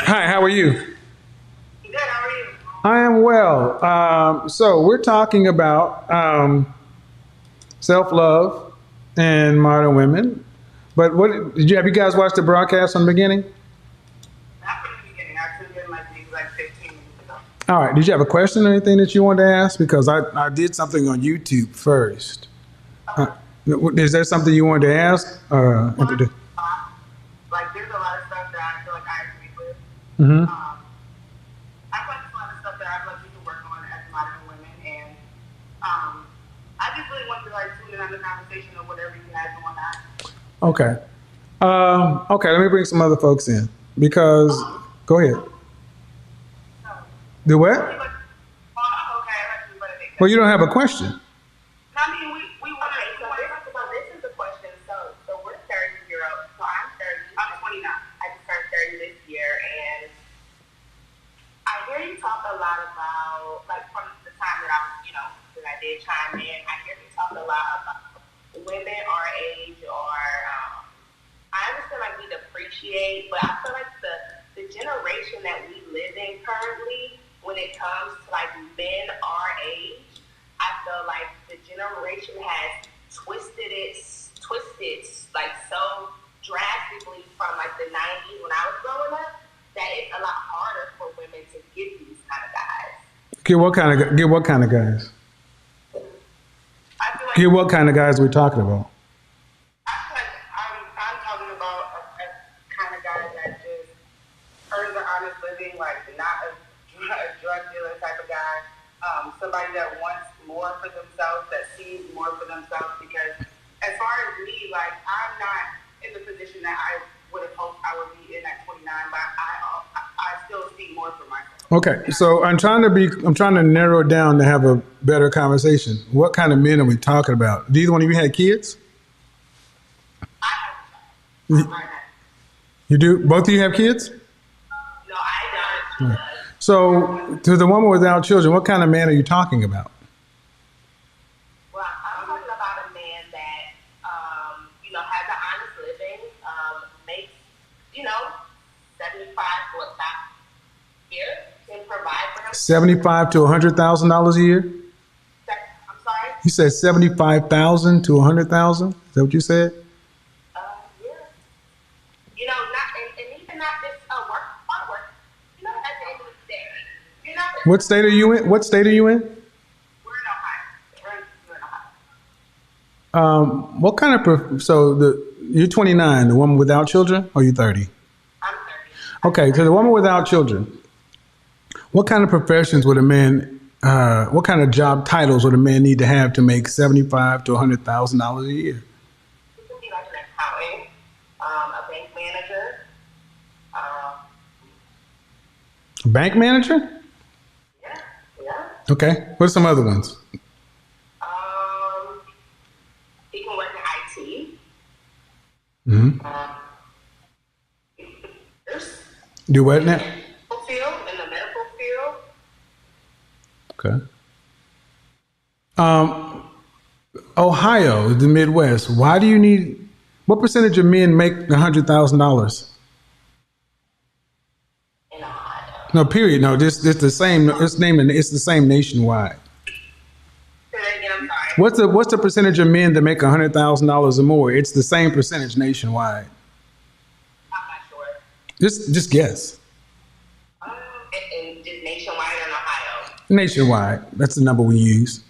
Hi, how are you? Good, how are you? I am well. So we're talking about self-love and modern women. But what did you have? You guys watched the broadcast from the beginning? Not from the beginning. I tuned in like 15 minutes ago. All right. Did you have a question or anything that you wanted to ask? Because I did something on YouTube first. Uh, is there something you wanted to ask? Like, there's a lot of stuff that I feel like I agree with. Mm-hmm. I feel like there's a lot of stuff that I feel like we can work on as modern women. And I just really want to like tune in on the conversation of whatever you guys want to ask. Okay. Okay. Let me bring some other folks in because. Go ahead. Do what? Okay, I like you, but I think Well, you don't have a question. I mean, we want to. So this is the question. So we're 30 year old. So I'm 30. I'm 29. I just turned 30 this year, and I hear you talk a lot about, like, from the time that I was, that I did chime in. I hear you talk a lot about women our age, or I understand like we depreciate, but I feel like the generation that we live in currently, when it comes to like men our age, I feel like the generation has twisted like so drastically from like the 90s when I was growing up that it's a lot harder for women to get these kind of guys. Get what kind of guys? I feel like Get what kind of guys are we talking about? I feel like I'm talking about a kind of guy that just earns an honest living, like not a drug dealer type of guy. Somebody that wants more for themselves, that sees more for themselves. Because as far as me, like I'm not in the position that I would have hoped I would be in at 29, but I still see more for myself. Okay, so I'm trying to narrow it down to have a better conversation. What kind of men are we talking about? Do either one of you had kids? I have a child. You do? Both of you have kids? No, I don't. So, to the woman without children, what kind of man are you talking about? Well, I'm talking about a man that, has an honest living, makes, 75 to a year, can provide for him. $75,000 to $100,000 a year? I'm sorry? You said 75,000 to 100,000? Is that what you said? Yeah. And even not just hard work. At the end of the day, What state are you in? What state are you in? We're in Ohio. We're in Ohio. What kind of you're 29, the woman without children, or you 30? I'm 30. Okay, so the woman without children, what kind of professions would a man, what kind of job titles would a man need to have to make $75,000 to $100,000 a year? It can be like an accountant, a bank manager. A bank manager? Yeah. Okay, what are some other ones? He can work in IT. Mm-hmm. Do what now? In the medical field. Okay. Ohio, the Midwest. Why do you need? What percentage of men make $100,000? In Ohio. No, period. No, this the same. It's the same nationwide. Say that again. I'm sorry. What's the percentage of men that make $100,000 or more? It's the same percentage nationwide. I'm not sure. Just guess. And just nationwide in Ohio. Nationwide. That's the number we use.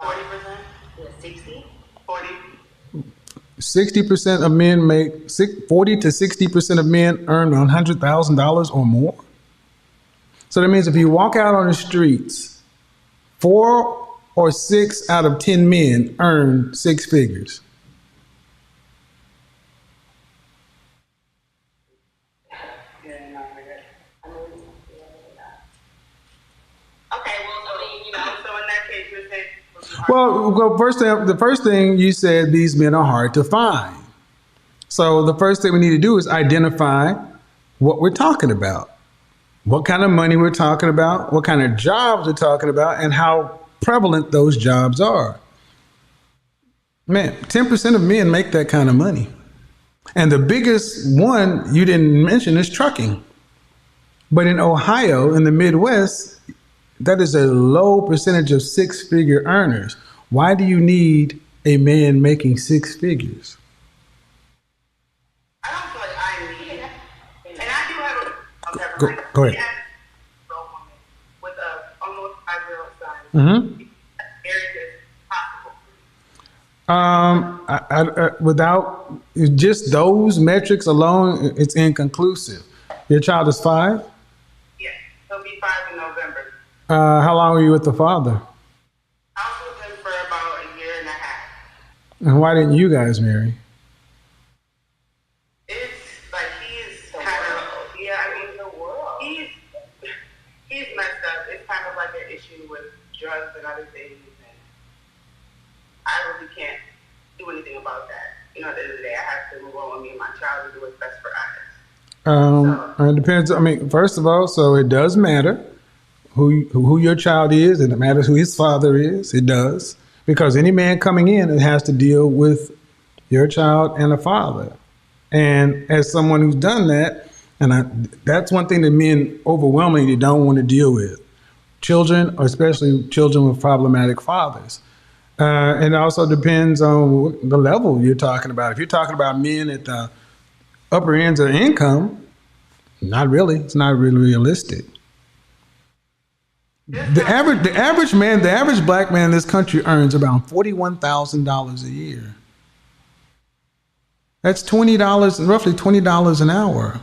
40%? 60? 40? 60% of men make 40 to 60% of men earn $100,000 or more. So that means if you walk out on the streets, 4 or 6 out of 10 men earn 6 figures. Well, the first thing you said, these men are hard to find. So the first thing we need to do is identify what we're talking about, what kind of money we're talking about, what kind of jobs we're talking about, and how prevalent those jobs are. Man, 10% of men make that kind of money. And the biggest one you didn't mention is trucking. But in Ohio, in the Midwest, that is a low percentage of six-figure earners. Why do you need a man making six figures? I don't feel like I need it. And I do have a Go ahead. With a almost 5-year-old son. Mm-hmm. Areas possible. Without just those metrics alone, it's inconclusive. Your child is 5? Yeah, he'll be 5 in November. How long were you with the father? I was with him for about a year and a half. And why didn't you guys marry? It's like he's kind of, yeah, I mean, the world. He's messed up. It's kind of like an issue with drugs and other things. And I really can't do anything about that. You know, at the end of the day, I have to move on with me and my child and do what's best for us. It depends. I mean, first of all, so it does matter who your child is, and it matters who his father is. It does, because any man coming in, it has to deal with your child and a father. And as someone who's done that, that's one thing that men overwhelmingly don't want to deal with: children, or especially children with problematic fathers. And it also depends on the level you're talking about. If you're talking about men at the upper ends of income, not really. It's not really realistic. The average black man in this country earns around $41,000 a year. That's roughly $20 an hour.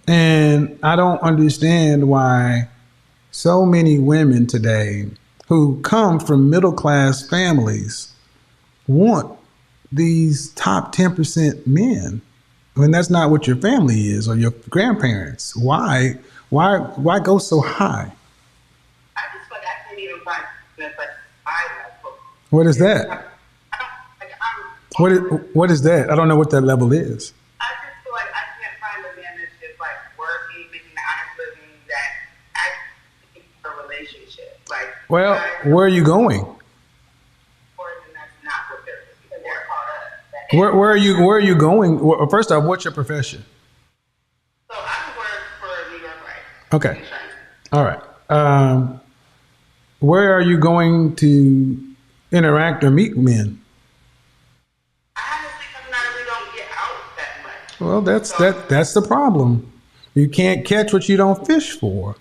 And I don't understand why so many women today who come from middle-class families want these top 10% men. I mean, that's not what your family is, or your grandparents. Why go so high? I just feel like I can't even find this, like, I level. What is that? What is that? I don't know what that level is. I just feel like I can't find a man that's just like working, making an honest living, that actually needs a relationship. Like, well, where are you going? That's not what they're caught up. Where are you going? Well, first off, what's your profession? So I work for New York Life. Okay. All right. Where are you going to interact or meet men? Well, that's the problem. You can't catch what you don't fish for.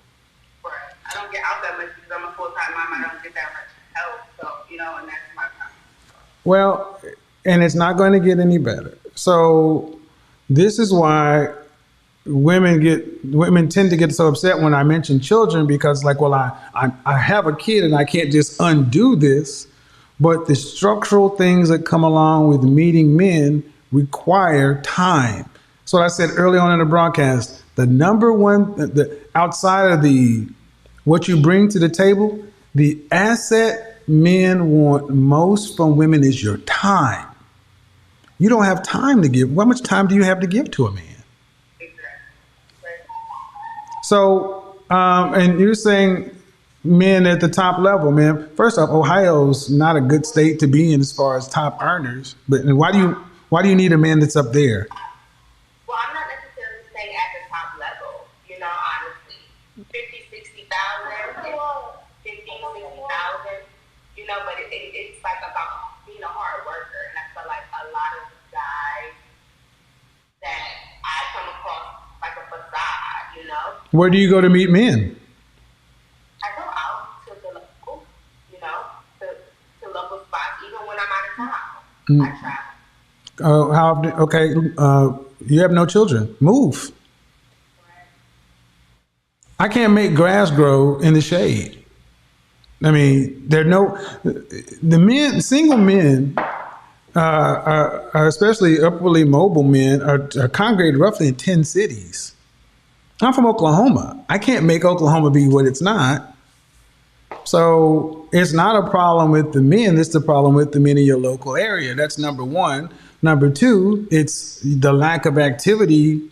Right. I don't get out that much because I'm a full-time mom. I don't get that much help. So, and that's my problem. Well, and it's not going to get any better. So this is why women tend to get so upset when I mention children, because like, well, I have a kid and I can't just undo this. But the structural things that come along with meeting men require time. So I said early on in the broadcast, the number one, outside of what you bring to the table, the asset men want most from women is your time. You don't have time to give. How much time do you have to give to a man? So, and you're saying men at the top level, man. First off, Ohio's not a good state to be in as far as top earners. But why do you need a man that's up there? Well, I'm not necessarily saying at the top level, honestly. 50,000, 60,000, 50,000, but it's like about being a hard worker. And I feel like a lot of guys that I come across like a facade, Where do you go to meet men? I go out to the local, to local spots, even when I'm out of town. I travel. Okay, you have no children. Move. I can't make grass grow in the shade. I mean, single men, especially upwardly mobile men, are congregated roughly in 10 cities. I'm from Oklahoma. I can't make Oklahoma be what it's not. So it's not a problem with the men. It's the problem with the men in your local area. That's number one. Number two, it's the lack of activity.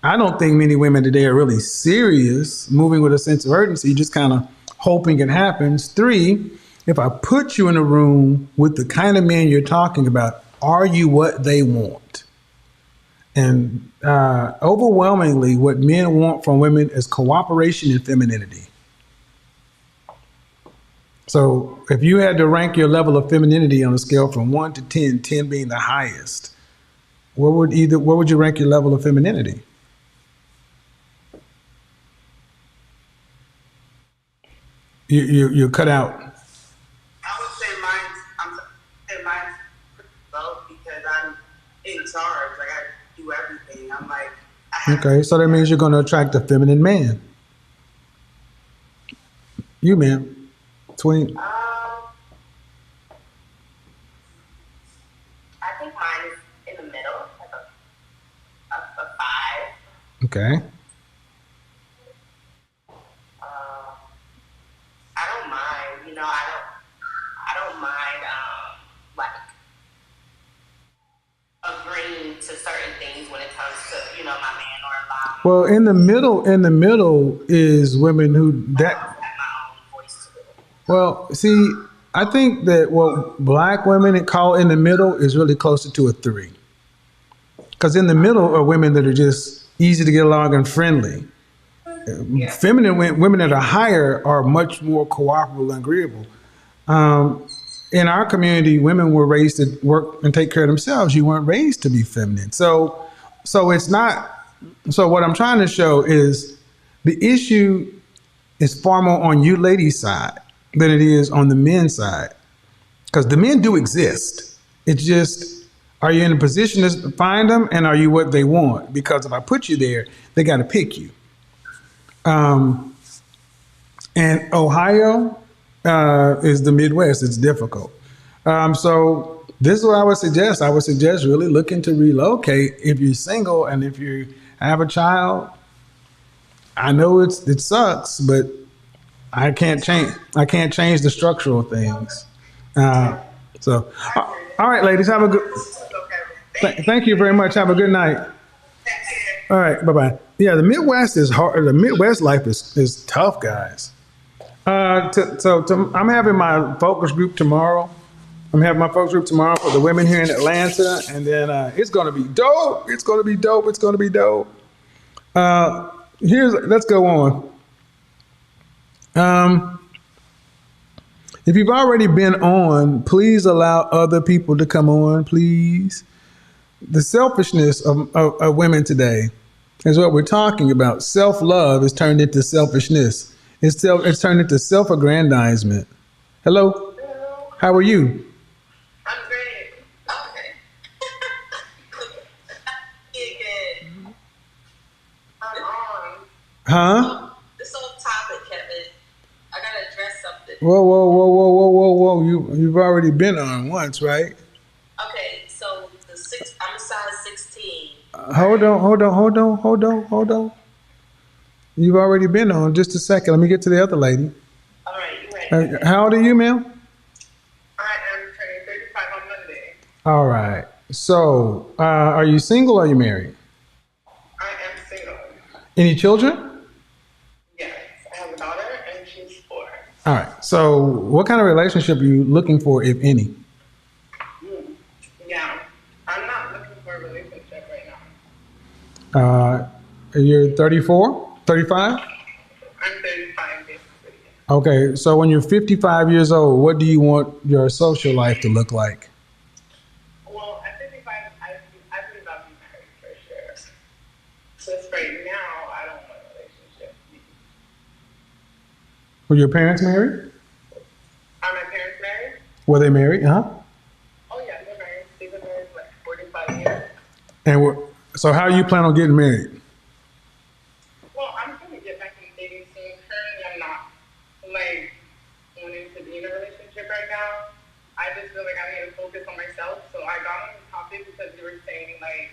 I don't think many women today are really serious, moving with a sense of urgency, just kind of hoping it happens. Three, if I put you in a room with the kind of men you're talking about, are you what they want? And overwhelmingly, what men want from women is cooperation and femininity. So if you had to rank your level of femininity on a scale from 1 to 10, 10 being the highest, where would you rank your level of femininity? You cut out. I would say mine's low because I'm in charge. Like I do everything. I'm like. Okay, so that means you're going to attract a feminine man. You, ma'am, 20. I think mine is in the middle, like a 5. Okay. I don't mind, I don't mind, like agreeing to certain things when it comes to, my man or allowing. Well, in the middle is women who that. Have my own voice to it. Well, see, I think that what black women call in the middle is really closer to a 3. Because in the middle are women that are just easy to get along and friendly. Yeah. Feminine women that are higher are much more cooperative and agreeable. In our community, women were raised to work and take care of themselves. You weren't raised to be feminine. So it's not. So what I'm trying to show is the issue is far more on you ladies' side than it is on the men's side. Because the men do exist. It's just, are you in a position to find them, and are you what they want? Because if I put you there, they got to pick you. And Ohio is the Midwest. It's difficult. So this is what I would suggest. I would suggest really looking to relocate if you're single and if you have a child. I know it sucks, but I can't change the structural things. So, all right, ladies, have a good. Thank you very much. Have a good night. All right, bye-bye. Yeah, the Midwest is hard. The Midwest life is tough, guys. I'm having my focus group tomorrow. I'm having my focus group tomorrow for the women here in Atlanta, and then it's going to be dope. It's going to be dope. It's going to be dope. Let's go on. If you've already been on, please allow other people to come on, please. The selfishness of women today is what we're talking about. Self-love is turned into selfishness. It's turned into self-aggrandizement. Hello? Hello. How are you? I'm great. Okay. Good. I'm on. Huh? This whole topic, Kevin. I gotta address something. Whoa. You've already been on once, right? Okay, so I'm a size 16. Hold on. You've already been on. Just a second. Let me get to the other lady. All right, you ready? How old are you, ma'am? I am turning 35 on Monday. All right. So, are you single or are you married? I am single. Any children? Yes, I have a daughter and she's 4. All right. So, what kind of relationship are you looking for, if any? Yeah, I'm not looking for a relationship right now. You're 34? 35? I'm 35, basically. Okay. So, when you're 55 years old, what do you want your social life to look like? Well, at 55, I believe I'll be married for sure. Just right now, I don't want a relationship. Were your parents married? Are my parents married? Were they married? Huh? Oh, yeah, they're married. They've been married for like 45 years. And so, how you plan on getting married? Well, I'm going to get back in dating soon. Currently, I'm not like wanting to be in a relationship right now. I just feel like I need to focus on myself. So I got on the topic because you were saying like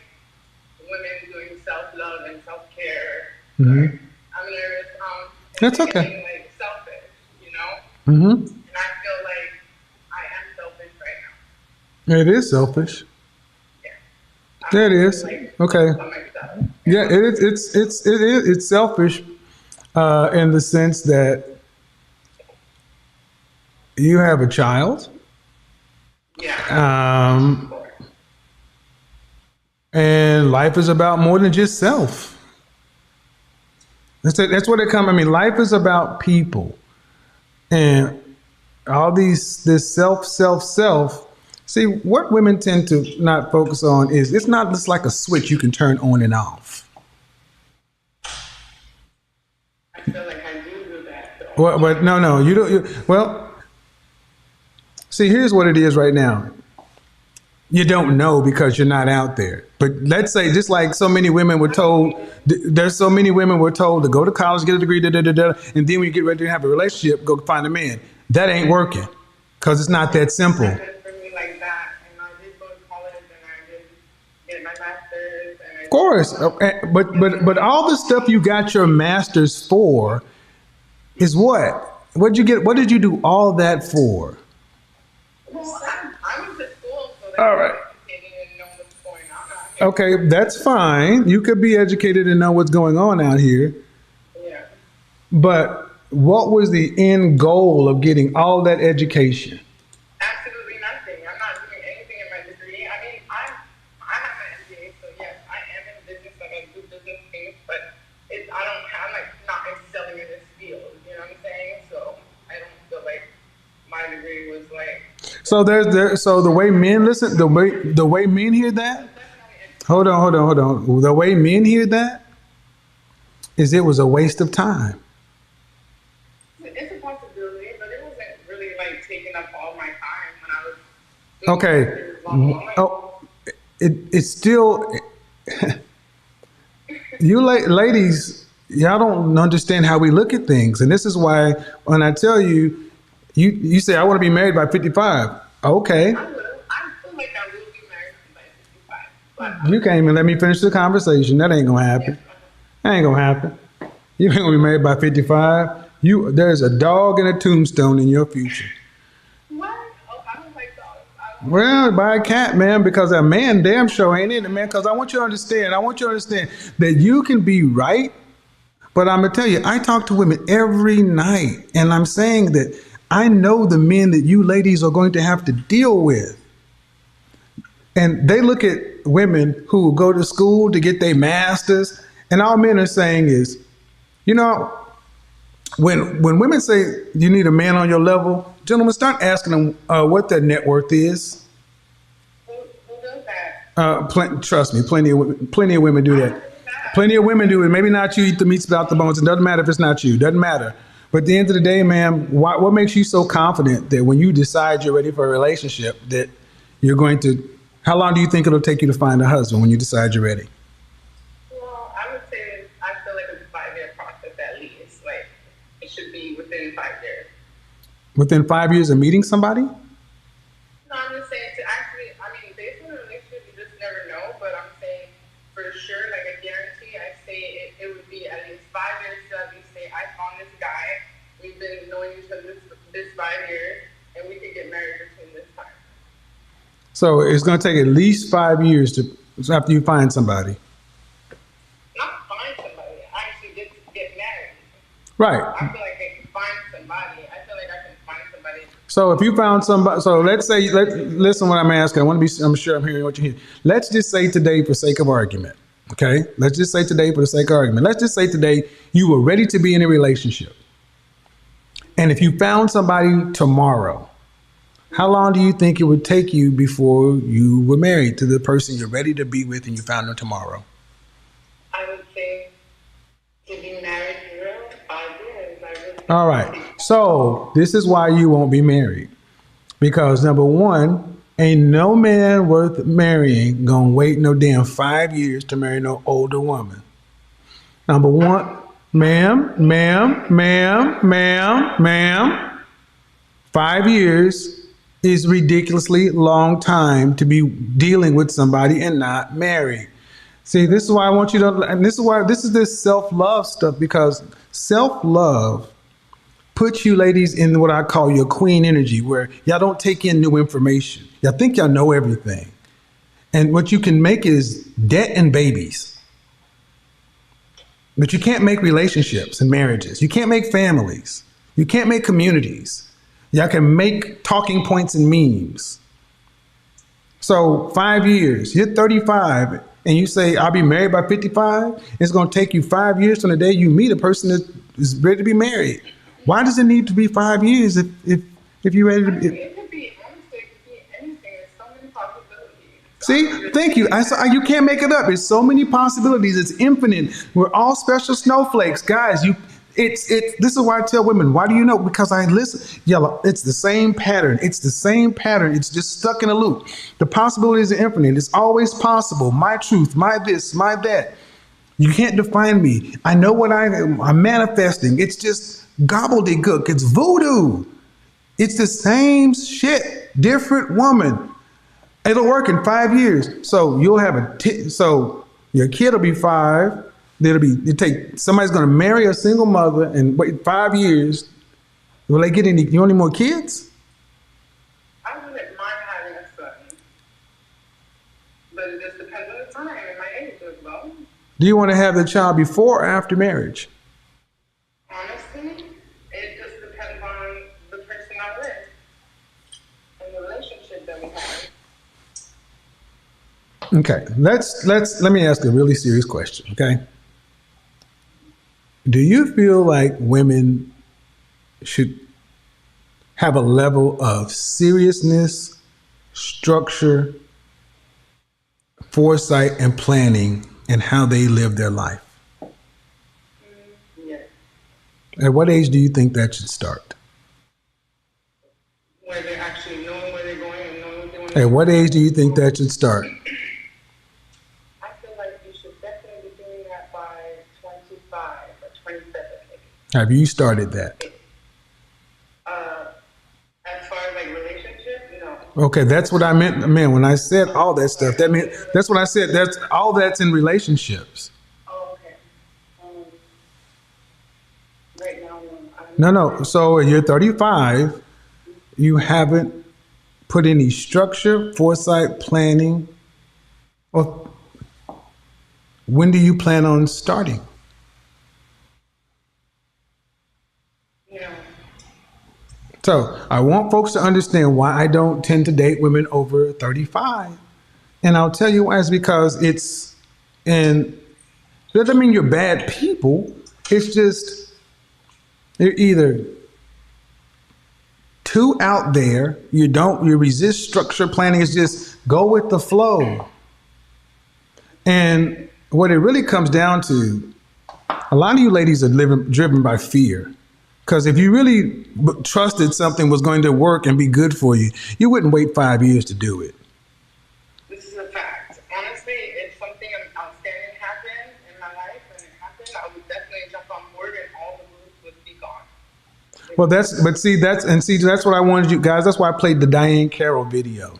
women doing self-love and self-care. Mm-hmm. I'm nervous. That's okay. Being, like selfish, Mm-hmm. And I feel like I am selfish right now. It is selfish. Yeah, it is. Like, okay. Yeah, it's selfish in the sense that You have a child. Yeah. And life is about more than just self. That's what it comes. I mean, life is about people. And all this self. See, what women tend to not focus on is it's not just like a switch you can turn on and off. I feel like I do that. Though. Well, but no, you don't. Well, see, here's what it is right now. You don't know because you're not out there. But let's say, just like so many women were told, there's so many women were told to go to college, get a degree, and then when you get ready to have a relationship, go find a man. That ain't working because it's not that simple. For me like that, and I did go to college, and I did get my master's. And of course, but all the stuff you got your master's for is what? What'd you get? What did you do all that for? Well, I went to school, so that All right. educated and know what's going on. Okay, that's fine. You could be educated and know what's going on out here. Yeah. But what was the end goal of getting all that education? Absolutely nothing. I'm not doing anything in my degree. I mean, I have an MBA, so yes, I am in business. Like I do business things, but I'm like not excelling in this field. You know what I'm saying? So I don't feel like my degree was like. So so the way men listen, the way men hear that. Hold on. The way men hear that is it was a waste of time. It's a possibility, but it wasn't really like taking up all my time when I was. Okay. Oh, it's still. You ladies, y'all don't understand how we look at things, and this is why when I tell you, you say I want to be married by 55. Okay. I feel like I will be married by 55. You can't even let me finish the conversation. That ain't gonna happen. That ain't gonna happen. You ain't gonna be married by 55. There's a dog and a tombstone in your future. What? Oh, I don't like dogs. Well, buy a cat, man, because a man damn sure ain't in it, man. Because I want you to understand that you can be right, but I'm gonna tell you, I talk to women every night, and I'm saying that I know the men that you ladies are going to have to deal with. And they look at women who go to school to get their masters, and all men are saying is, you know, when women say you need a man on your level, gentlemen, start asking them what their net worth is. Who does that? Trust me, plenty of women do that. Plenty of women do it. Maybe not you, eat the meats without the bones. It doesn't matter if it's not you. Doesn't matter. But at the end of the day, ma'am, what makes you so confident that when you decide you're ready for a relationship, that you're going to, how long do you think it'll take you to find a husband when you decide you're ready? Well, I would say I feel like it's a 5-year process at least. Like, it should be within 5 years. Within 5 years of meeting somebody? No, I'm just saying to actually, I mean, based on the relationship, you just never know. But I'm saying for sure, like a guarantee, I say it would be at least 5 years to at least say, I found this guy. We've been knowing each other this 5 years, and we could get married between this time. So it's going to take at least 5 years after you find somebody. Not find somebody, actually get married. Right. I feel like I can find somebody. I feel like I can find somebody. So if you found somebody, so let's say, listen what I'm asking. I'm sure I'm hearing what you hear. Let's just say today for sake of argument, okay? Let's just say today for the sake of argument. Let's just say today you were ready to be in a relationship. And if you found somebody tomorrow, how long do you think it would take you before you were married to the person you're ready to be with and you found them tomorrow? I would say to be married for 5 years. All right. So this is why you won't be married. Because number one, ain't no man worth marrying gonna wait no damn 5 years to marry no older woman. Number one, ma'am. 5 years is ridiculously long time to be dealing with somebody and not married. See, this is why I want you to, and this is this self-love stuff, because self-love puts you ladies in what I call your queen energy, where y'all don't take in new information. Y'all think y'all know everything. And what you can make is debt and babies. But you can't make relationships and marriages. You can't make families. You can't make communities. Y'all can make talking points and memes. So 5 years, you're 35, and you say, I'll be married by 55. It's going to take you 5 years from the day you meet a person that is ready to be married. Why does it need to be 5 years if you're ready to be? It could be, honestly, it could be anything. There's so many possibilities. See, thank you. You can't make it up. It's so many possibilities. It's infinite. We're all special snowflakes, guys. This is why I tell women, why do you know? Because I listen. Yellow, it's the same pattern. It's the same pattern. It's just stuck in a loop. The possibilities are infinite. It's always possible. My truth, my this, my that. You can't define me. I know what I'm manifesting. It's just gobbledygook. It's voodoo. It's the same shit, different woman. It'll work in 5 years. So you'll have so your kid will be 5. Somebody's going to marry a single mother and wait 5 years. Will they get any more kids? I wouldn't mind having a son, but it just depends on the time and my age as well. Do you want to have the child before or after marriage? Honestly, it just depends on the person I'm with and the relationship that we have. Okay, let me ask a really serious question, okay? Do you feel like women should have a level of seriousness, structure, foresight, and planning in how they live their life? Yes. At what age do you think that should start? Where they're actually knowing where they're going and knowing what they want to do. At what age do you think that should start? I feel like you should definitely be doing that by 25 or 27. Have you started that? As far as like relationship, no. Okay, that's what I meant. Man, when I said all that stuff, that's what I said. That's all that's in relationships. Oh, okay. Right No, now, no. So you're 35. You haven't put any structure, foresight, planning. Or when do you plan on starting? Yeah. So I want folks to understand why I don't tend to date women over 35. And I'll tell you why. It's because that doesn't mean you're bad people. It's just, you're either too out there, you resist structure planning. It's just go with the flow. And what it really comes down to, a lot of you ladies are driven by fear. Because if you really trusted something was going to work and be good for you, you wouldn't wait 5 years to do it. This is a fact. Honestly, if something outstanding happened in my life and it happened, I would definitely jump on board and all the rules would be gone. Well, that's what I wanted you guys. That's why I played the Diane Carroll video.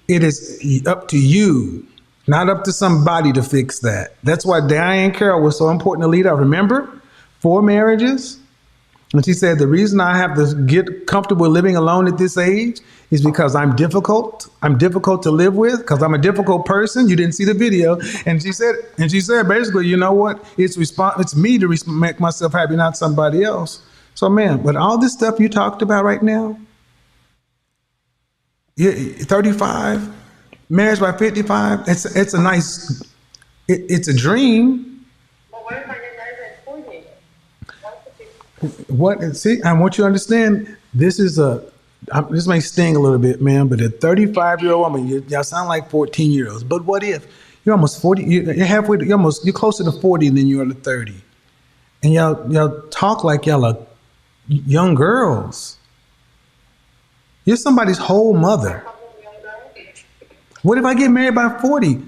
It is up to you, not up to somebody to fix that. That's why Diane Carroll was so important to lead out. Remember, 4 marriages. And she said, the reason I have to get comfortable living alone at this age is because I'm difficult. I'm difficult to live with because I'm a difficult person. You didn't see the video. And she said, basically, you know what? It's me to make myself happy, not somebody else. So, man, but all this stuff you talked about right now, 35, marriage by 55, it's a nice, it's a dream. But what if I get married at 40? I want you to understand, this may sting a little bit, man, but a 35-year-old woman, y'all sound like 14-year-olds. But what if you're almost 40, you're closer to 40 than you are to 30. And y'all talk like y'all are young girls. You're somebody's whole mother. What if I get married by 40?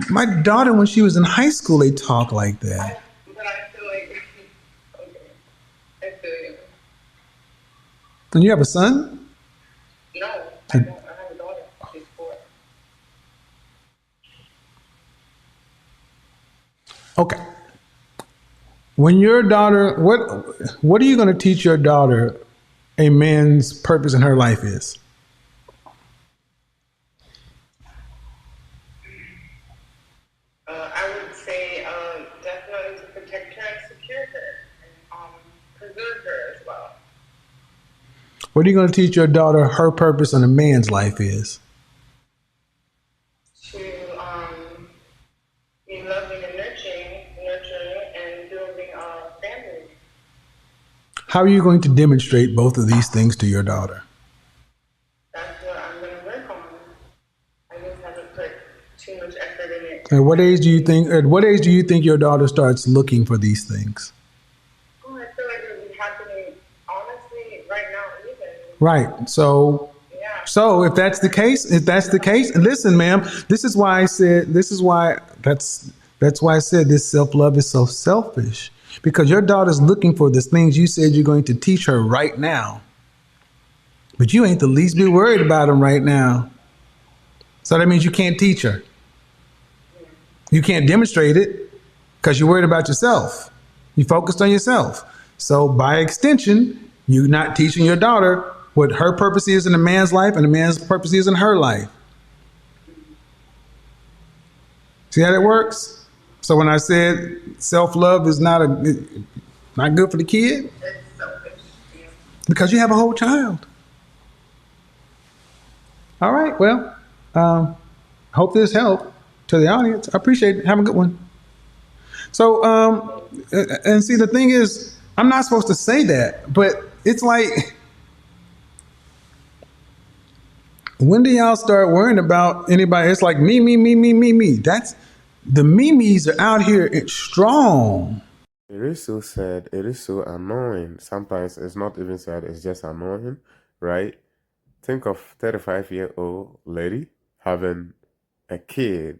My daughter, when she was in high school, they talk like that. But I feel like, okay, I feel you. And you have a son? No, I don't. I have a daughter. She's 4. Okay. When your daughter, what are you going to teach your daughter a man's purpose in her life is? I would say definitely to protect her and secure her and preserve her as well. What are you going to teach your daughter her purpose in a man's life is? To be loving and nurturing and building a family. How are you going to demonstrate both of these things to your daughter? That's what I'm going to work on. I just haven't put too much effort in it. At what age do you think your daughter starts looking for these things? Oh, I feel like it would be happening honestly right now even. Right. So if that's the case, and listen, ma'am, that's why I said this self-love is so selfish. Because your daughter's looking for the things you said you're going to teach her right now. But you ain't the least bit worried about them right now. So that means you can't teach her. You can't demonstrate it because you're worried about yourself. You focused on yourself. So by extension, you're not teaching your daughter what her purpose is in a man's life and a man's purpose is in her life. See how that works? So when I said self-love is not good for the kid, It's selfish. Yeah. because you have a whole child. All right. Well, hope this helped to the audience. I appreciate it. Have a good one. So, and see, the thing is, I'm not supposed to say that, but it's like, when do y'all start worrying about anybody? It's like me. That's the memes are out here. It's strong. It is so sad. It is so annoying. Sometimes it's not even sad. It's just annoying, right? Think of 35-year-old lady having a kid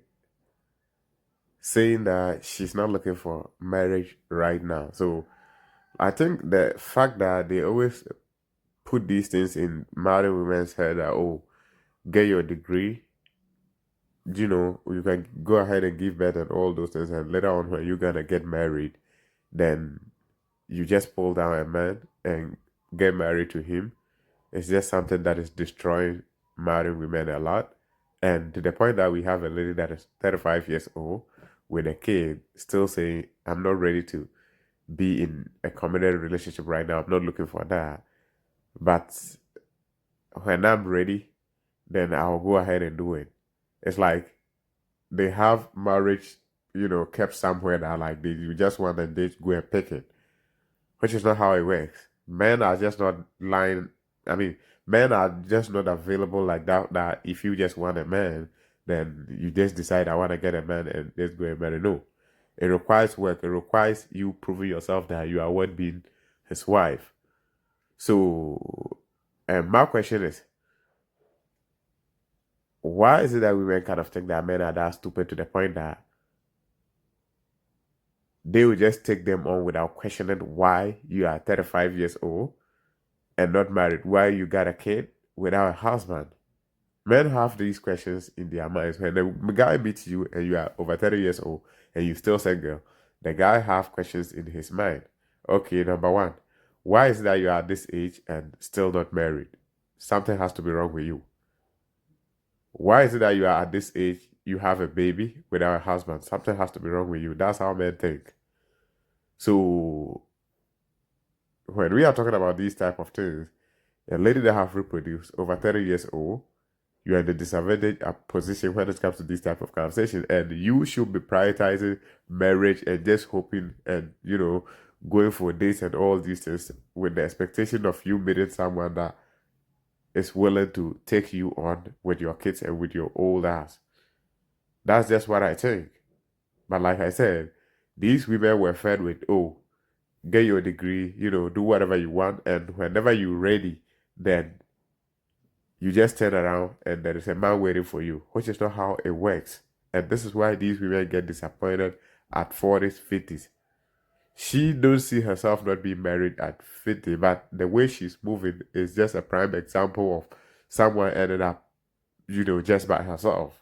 saying that she's not looking for marriage right now. So I think the fact that they always put these things in married women's head that, oh, get your degree, you can go ahead and give birth and all those things, and later on when you're gonna get married, then you just pull down a man and get married to him. It's just something that is destroying married women a lot. And to the point that we have a lady that is 35 years old with a kid still saying, I'm not ready to be in a committed relationship right now. I'm not looking for that. But when I'm ready, then I'll go ahead and do it. It's like they have marriage, kept somewhere that like you just want and they go and pick it, which is not how it works. Men are just not lying. I mean, men are just not available like that. That if you just want a man, then you just decide I want to get a man and just go and marry. No, it requires work. It requires you proving yourself that you are worth being his wife. So, and my question is, why is it that women kind of think that men are that stupid to the point that they will just take them on without questioning why you are 35 years old and not married, why you got a kid without a husband? Men have these questions in their minds. When the guy meets you and you are over 30 years old and you still single, the guy have questions in his mind. Okay, number one, why is it that you are at this age and still not married? Something has to be wrong with you. Why is it that you are at this age, you have a baby without a husband? Something has to be wrong with you. That's how men think. So when we are talking about these type of things, a lady that have reproduced over 30 years old, you are in the disadvantaged position when it comes to this type of conversation, and you should be prioritizing marriage and just hoping and going for dates and all these things with the expectation of you meeting someone that is willing to take you on with your kids and with your old ass. That's just what I think. But like I said, these women were fed with, oh, get your degree, do whatever you want, and whenever you're ready, then you just turn around and there is a man waiting for you, which is not how it works. And this is why these women get disappointed at 40s, 50s. She don't see herself not being married at 50, but the way she's moving is just a prime example of someone ended up, just by herself.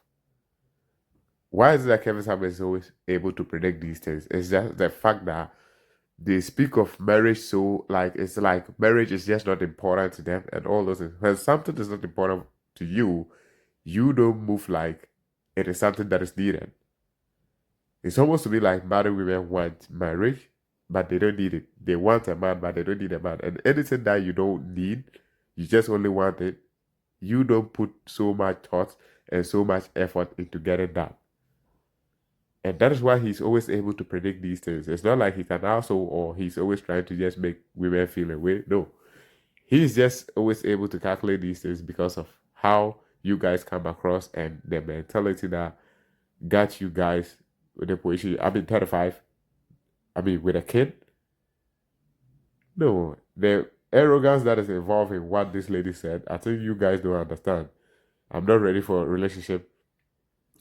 Why is it that Kevin Samuels is always able to predict these things? It's just the fact that they speak of marriage so it's like marriage is just not important to them and all those things. When something is not important to you, you don't move like it is something that is needed. It's almost to be like married women want marriage, but they don't need it. They want a man, but they don't need a man. And anything that you don't need, You just only want it. You don't put so much thought and so much effort into getting that. And that is why he's always able to predict these things. It's not like he can also, or he's always trying to just make women feel away. No. He's just always able to calculate these things because of how you guys come across and the mentality that got you guys with the position. I mean, 35. I mean, with a kid. No, the arrogance that is involved in what this lady said, I think you guys don't understand. I'm not ready for a relationship.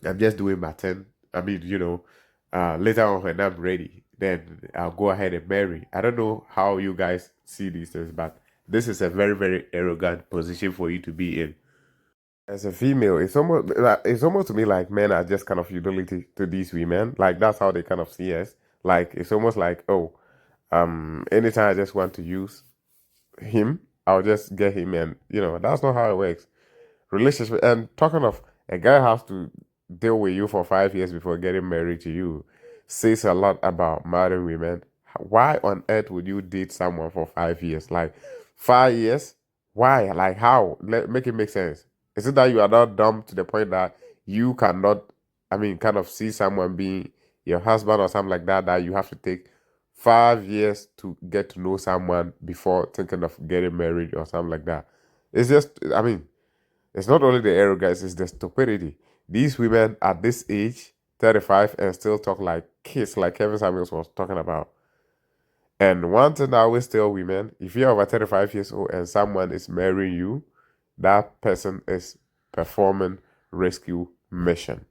I'm just doing my 10. I mean, later on when I'm ready, then I'll go ahead and marry. I don't know how you guys see these things, but this is a very, very arrogant position for you to be in. As a female, it's almost to me like men are just kind of utility to these women. Like that's how they kind of see us. Like it's almost like, oh, anytime I just want to use him, I'll just get him, and that's not how it works. Relationship, and talking of, a guy has to deal with you for 5 years before getting married to you, says a lot about marrying women. Why on earth would you date someone for 5 years? Like 5 years? Why? Like how? Make it make sense. Is it that you are not dumb to the point that you cannot, I mean, kind of see someone being your husband or something like that, that you have to take 5 years to get to know someone before thinking of getting married or something like that? It's just, I mean, it's not only the arrogance, it's the stupidity. These women at this age, 35, and still talk like kids, like Kevin Samuels was talking about. And one thing I always tell women, if you're over 35 years old and someone is marrying you, that person is performing rescue mission.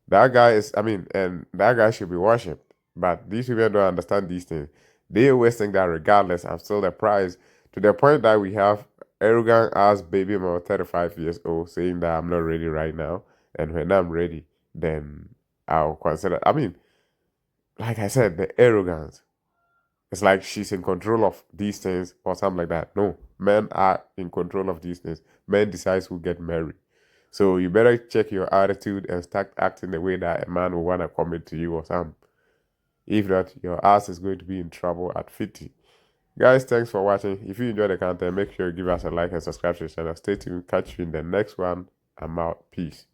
That guy is, I mean, and that guy should be worshipped. But these people don't understand these things. They always think that regardless, I'm still the prize. To the point that we have arrogant ass baby mama 35 years old saying that I'm not ready right now. And when I'm ready, then I'll consider. I mean, like I said, the arrogance. It's like she's in control of these things or something like that. No, men are in control of these things. Men decide who get married. So you better check your attitude and start acting the way that a man will want to commit to you or something. If not, your ass is going to be in trouble at 50. Guys, thanks for watching. If you enjoyed the content, make sure you give us a like and subscribe to the channel. Stay tuned. Catch you in the next one. I'm out. Peace.